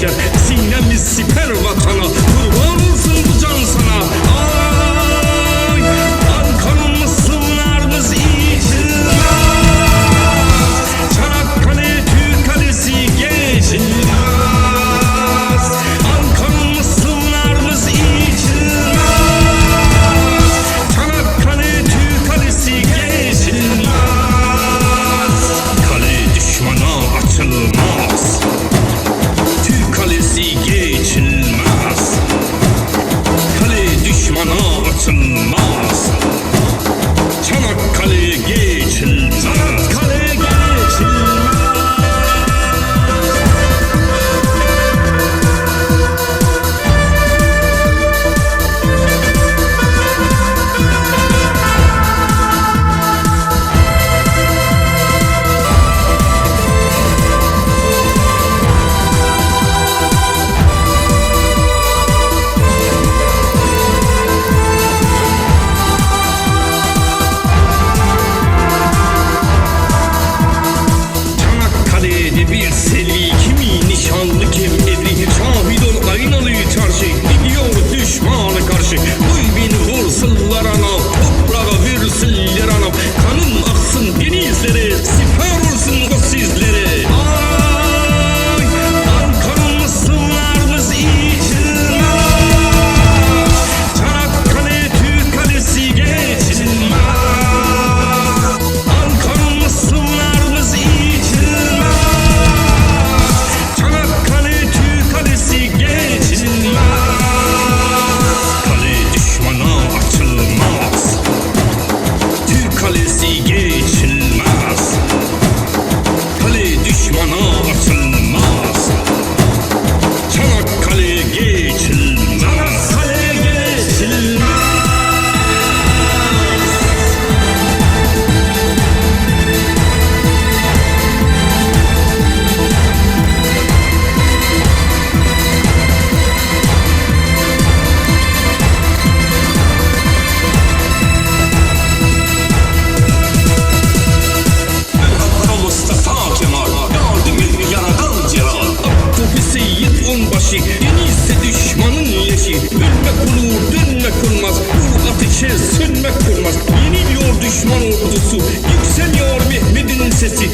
çeker. Sinemiz siper vatana, kurban olsun bu can sana. Ay, Ankara'mız sınırlarımız içilmez. Çanakkale Türk Kalesi geçilmez. Ankara'mız sınırlarımız içilmez. Çanakkale Türk Kalesi geçilmez. Kale düşmana açılmaz. Türk Kalesi geçilmez. Kale düşmana açılmaz. Çanakkale geçilmez. Çanakkale geçilmez. Çanakkale'de bir selvi, kimi nişanlı kim evli. Şahit ol Aynalı Çarşı, gidiyor düşmana karşı. Duy beni vursunlar anam, toprağa versinler anam. Kanın aksın denizlere, siper olsun o sizlere. Ay, Ankara'mız sınırlarımız içilmez. Çanakkale Türk Kalesi geçilmez. Ankara'mız sınırlarımız içilmez. Çanakkale Türk Kalesi geçilmez. Kale düşmana açılmaz. Türk Kalesi geçilmez. Kale düşmana açılmaz. Çanakkale geçilmez. Çanakkale geçilmez. Hakkı Mustafa Kemal, yardımın yaradan celal. Abdü Seyyid onbaşı, yeniyse düşmanın leşi. Ölmek olur, dönmek olmaz, bu ateşe sönmek olmaz. Yeniliyor düşman ordusu, yükseliyor Mehmet'in sesi.